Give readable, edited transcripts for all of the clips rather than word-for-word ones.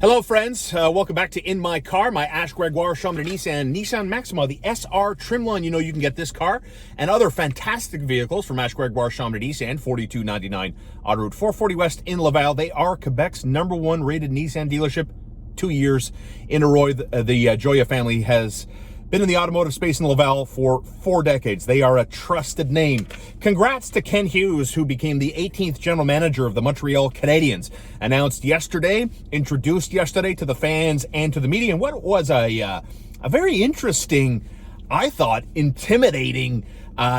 Hello, friends. Welcome back to In My Car, my Ash Gregoire Chamonix Nissan Maxima, the SR trim line. You know you can get this car and other fantastic vehicles from Ash Gregoire Chamonix Nissan, 4299 Autoroute 440 West in Laval. They are Quebec's #1 rated Nissan dealership 2 years in a row. The Joya family has been in the automotive space in Laval for 4 decades. They are a trusted name. Congrats to Ken Hughes, who became the 18th general manager of the Montreal Canadiens. Introduced yesterday to the fans and to the media. And what was a very interesting, I thought, intimidating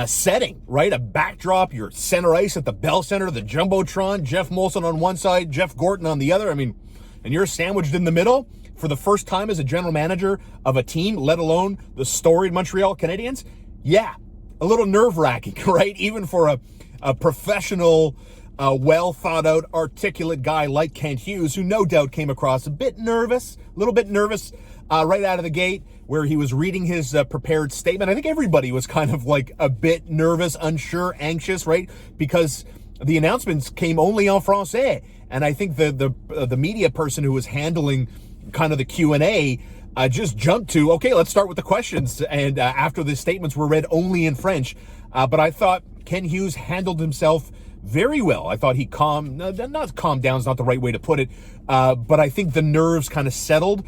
setting, right? A backdrop, your center ice at the Bell Center, the Jumbotron, Jeff Molson on one side, Jeff Gorton on the other. I mean, and you're sandwiched in the middle for the first time as a general manager of a team, let alone the storied Montreal Canadiens. Yeah, a little nerve-wracking, right? Even for a professional, well-thought-out, articulate guy like Ken Hughes, who no doubt came across a little bit nervous right out of the gate, where he was reading his prepared statement. I think everybody was kind of like a bit nervous, unsure, anxious, right? Because the announcements came only en français. And I think the media person who was handling kind of the Q&A just jumped to, okay, let's start with the questions. And after the statements were read only in French. But I thought Ken Hughes handled himself very well. I thought he not calmed down is not the right way to put it. But I think the nerves kind of settled.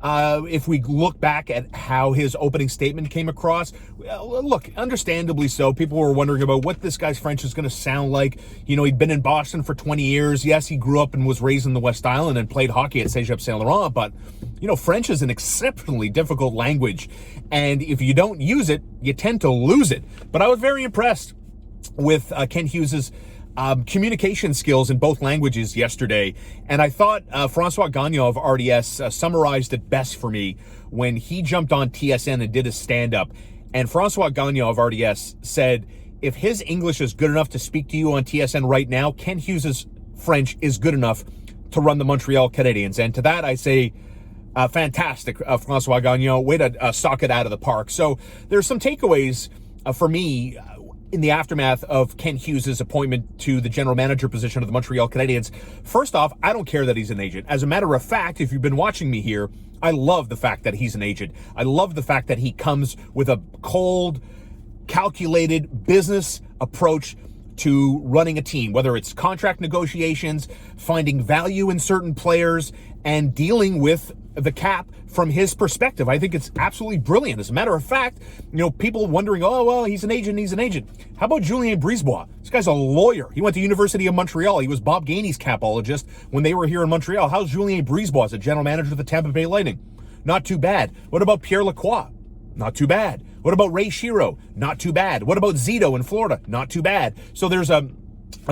If we look back at how his opening statement came across, look, understandably so. People were wondering about what this guy's French is going to sound like. You know, he'd been in Boston for 20 years. Yes, he grew up and was raised in the West Island and played hockey at Cégep Saint-Laurent. But, you know, French is an exceptionally difficult language. And if you don't use it, you tend to lose it. But I was very impressed with Ken Hughes's communication skills in both languages yesterday. And I thought Francois Gagnon of RDS summarized it best for me when he jumped on TSN and did a stand-up. And Francois Gagnon of RDS said, if his English is good enough to speak to you on TSN right now, Ken Hughes's French is good enough to run the Montreal Canadiens. And to that I say, fantastic, Francois Gagnon, way to sock it out of the park. So there's some takeaways for me in the aftermath of Ken Hughes' appointment to the general manager position of the Montreal Canadiens. First off, I don't care that he's an agent. As a matter of fact, if you've been watching me here, I love the fact that he's an agent. I love the fact that he comes with a cold, calculated business approach to running a team, whether it's contract negotiations, finding value in certain players, and dealing with the cap from his perspective. I think it's absolutely brilliant. As a matter of fact, you know, people wondering, oh, well, he's an agent. How about Julien Brisebois? This guy's a lawyer. He went to University of Montreal. He was Bob Gainey's capologist when they were here in Montreal. How's Julien Brisebois as a general manager of the Tampa Bay Lightning? Not too bad. What about Pierre Lacroix? Not too bad. What about Ray Shiro? Not too bad. What about Zito in Florida? Not too bad. So there's a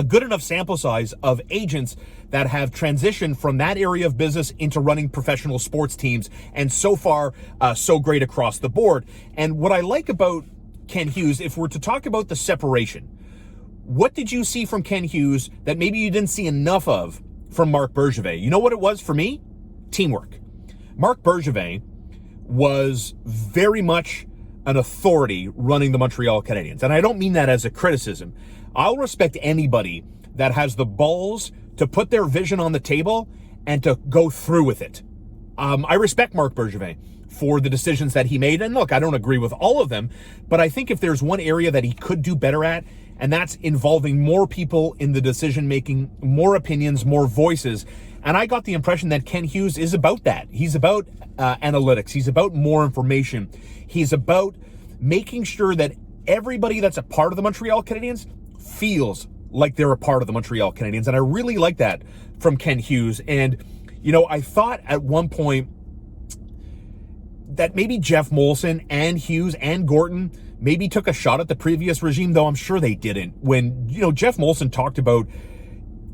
good enough sample size of agents that have transitioned from that area of business into running professional sports teams. And so far, so great across the board. And what I like about Ken Hughes, if we're to talk about the separation, what did you see from Ken Hughes that maybe you didn't see enough of from Marc Bergevin? You know what it was for me? Teamwork. Marc Bergevin was very much an authority running the Montreal Canadiens. And I don't mean that as a criticism. I'll respect anybody that has the balls to put their vision on the table and to go through with it. I respect Marc Bergevin for the decisions that he made. And look, I don't agree with all of them, but I think if there's one area that he could do better at, and that's involving more people in the decision-making, more opinions, more voices. And I got the impression that Ken Hughes is about that. He's about analytics. He's about more information. He's about making sure that everybody that's a part of the Montreal Canadiens feels like they're a part of the Montreal Canadiens. And I really like that from Ken Hughes. And, you know, I thought at one point that maybe Jeff Molson and Hughes and Gorton maybe took a shot at the previous regime, though I'm sure they didn't. When, you know, Jeff Molson talked about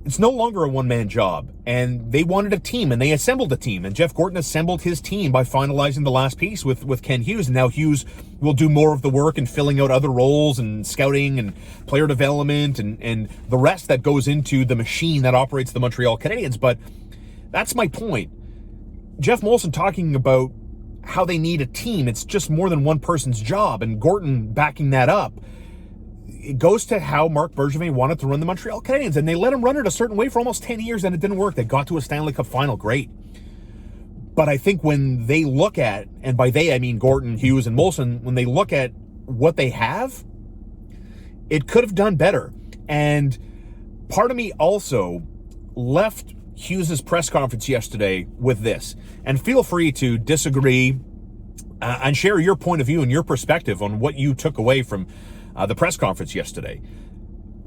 it's no longer a one-man job, and they wanted a team, and they assembled a team, and Jeff Gorton assembled his team by finalizing the last piece with Ken Hughes, and now Hughes will do more of the work and filling out other roles and scouting and player development and the rest that goes into the machine that operates the Montreal Canadiens. But that's my point. Jeff Molson talking about how they need a team. It's just more than one person's job, and Gorton backing that up. It goes to how Marc Bergevin wanted to run the Montreal Canadiens, and they let him run it a certain way for almost 10 years, and it didn't work. They got to a Stanley Cup final, great. But I think when they look at, and by they I mean Gorton, Hughes, and Molson, when they look at what they have, it could have done better. And part of me also left Hughes' press conference yesterday with this. And feel free to disagree and share your point of view and your perspective on what you took away from the press conference yesterday.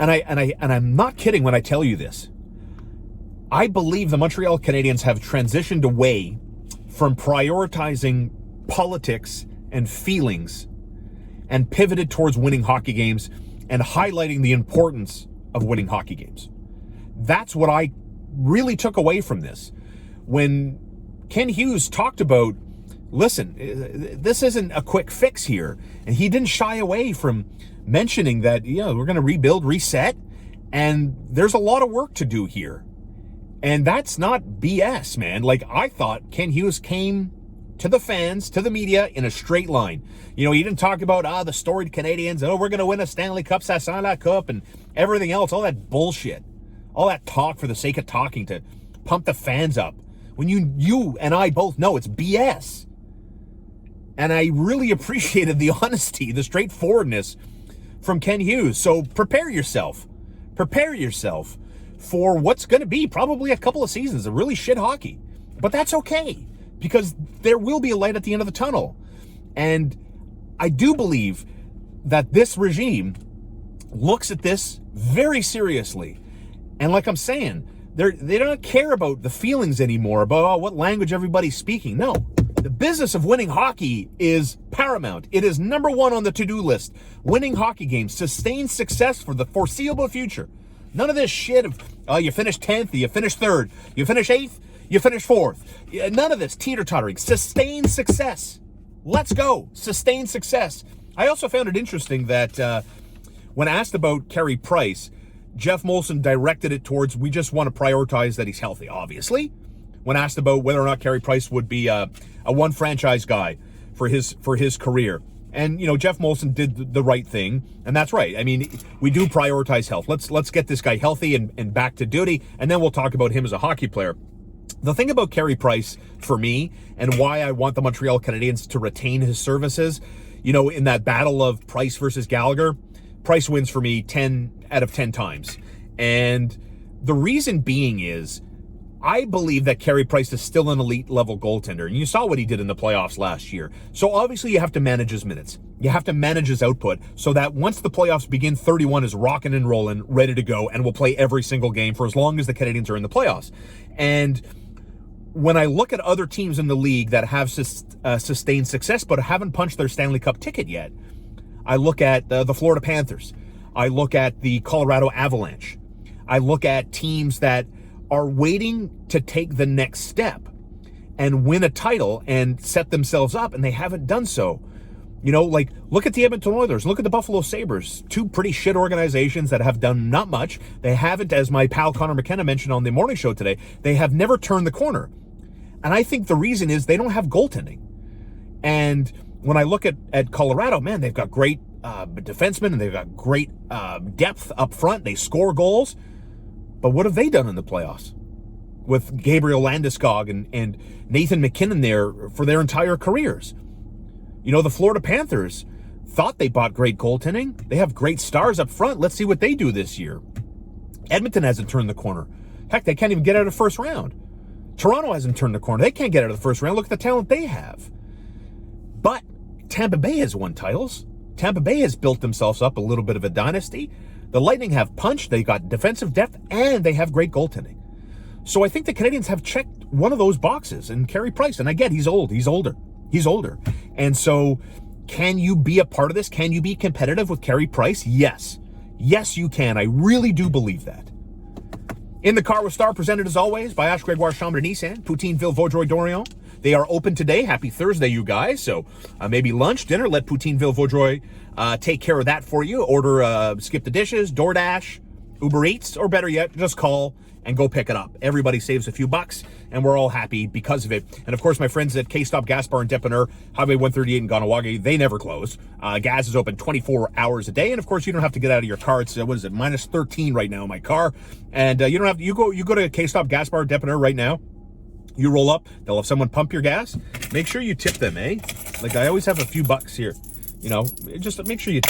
And I'm not kidding when I tell you this. I believe the Montreal Canadiens have transitioned away from prioritizing politics and feelings and pivoted towards winning hockey games and highlighting the importance of winning hockey games. That's what I really took away from this. When Ken Hughes talked about, listen, this isn't a quick fix here. And he didn't shy away from mentioning that, we're going to rebuild, reset, and there's a lot of work to do here. And that's not BS, man. Like, I thought Ken Hughes came to the fans, to the media, in a straight line. He didn't talk about, the storied Canadians, we're going to win a Stanley Cup, ça sent la Cup, and everything else, all that bullshit. All that talk for the sake of talking to pump the fans up. When you and I both know it's BS. And I really appreciated the honesty, the straightforwardness from Ken Hughes. So prepare yourself. Prepare yourself for what's going to be probably a couple of seasons of really shit hockey. But that's okay, because there will be a light at the end of the tunnel. And I do believe that this regime looks at this very seriously. And like I'm saying, they don't care about the feelings anymore, about what language everybody's speaking. No, the business of winning hockey is paramount. It is number one on the to-do list. Winning hockey games, sustained success for the foreseeable future. None of this shit of, you finish 10th, you finish 3rd, you finish 8th, you finish 4th. None of this teeter-tottering. Sustained success. Let's go. Sustained success. I also found it interesting that when asked about Carey Price, Jeff Molson directed it towards, we just want to prioritize that he's healthy, obviously. When asked about whether or not Carey Price would be a one franchise guy for his career. And, Jeff Molson did the right thing, and that's right. I mean, we do prioritize health. Let's get this guy healthy and back to duty, and then we'll talk about him as a hockey player. The thing about Carey Price, for me, and why I want the Montreal Canadiens to retain his services, in that battle of Price versus Gallagher, Price wins for me 10 out of 10 times. And the reason being is, I believe that Carey Price is still an elite level goaltender. And you saw what he did in the playoffs last year. So obviously you have to manage his minutes. You have to manage his output so that once the playoffs begin, 31 is rocking and rolling, ready to go, and will play every single game for as long as the Canadiens are in the playoffs. And when I look at other teams in the league that have sustained success but haven't punched their Stanley Cup ticket yet, I look at the Florida Panthers. I look at the Colorado Avalanche. I look at teams that are waiting to take the next step and win a title and set themselves up, and they haven't done so. Look at the Edmonton Oilers, look at the Buffalo Sabres, two pretty shit organizations that have done not much. They haven't, as my pal Connor McKenna mentioned on the morning show today, they have never turned the corner. And I think the reason is they don't have goaltending. And when I look at Colorado, man, they've got great defensemen and they've got great depth up front. They score goals. But what have they done in the playoffs with Gabriel Landeskog and Nathan McKinnon there for their entire careers? The Florida Panthers thought they bought great goaltending. They have great stars up front. Let's see what they do this year. Edmonton hasn't turned the corner. Heck, they can't even get out of the first round. Toronto hasn't turned the corner. They can't get out of the first round. Look at the talent they have. But Tampa Bay has won titles. Tampa Bay has built themselves up a little bit of a dynasty. The Lightning have punch, they got defensive depth, and they have great goaltending. So I think the Canadiens have checked one of those boxes, and Carey Price, and I get he's older. And so can you be a part of this? Can you be competitive with Carey Price? Yes. Yes, you can. I really do believe that. In the Car with Starr, presented as always by Ash Gregoire Chambre de Nissan, Poutineville, Vaudreuil, Dorion. They are open today. Happy Thursday, you guys. So maybe lunch, dinner, let Poutineville, Vaudreuil take care of that for you. Order Skip the Dishes, DoorDash, Uber Eats, or better yet, just call and go pick it up. Everybody saves a few bucks, and we're all happy because of it. And of course, my friends at K-Stop Gas Bar in Depanneur, Highway 138 in Ganawagi, they never close. Gas is open 24 hours a day, and of course, you don't have to get out of your car. It's what is it, minus 13 right now in my car, and you don't have to. You go to K-Stop Gas Bar in Depanneur right now. You roll up, they'll have someone pump your gas. Make sure you tip them, eh? Like I always have a few bucks here. You know, just make sure you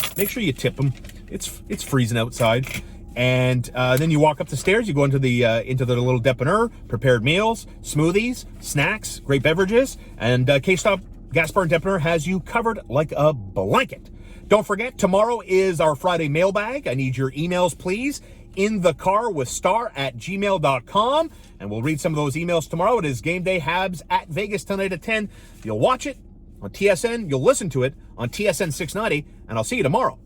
tip them. It's freezing outside. And then you walk up the stairs, you go into the little dépanneur, prepared meals, smoothies, snacks, great beverages, and K-Stop Gas Bar and Dépanneur has you covered like a blanket. Don't forget, tomorrow is our Friday mailbag. I need your emails, please. In the car with star@gmail.com, and we'll read some of those emails tomorrow. It is game day Habs at Vegas tonight at 10. You'll watch it on TSN, you'll listen to it on TSN 690, and I'll see you tomorrow.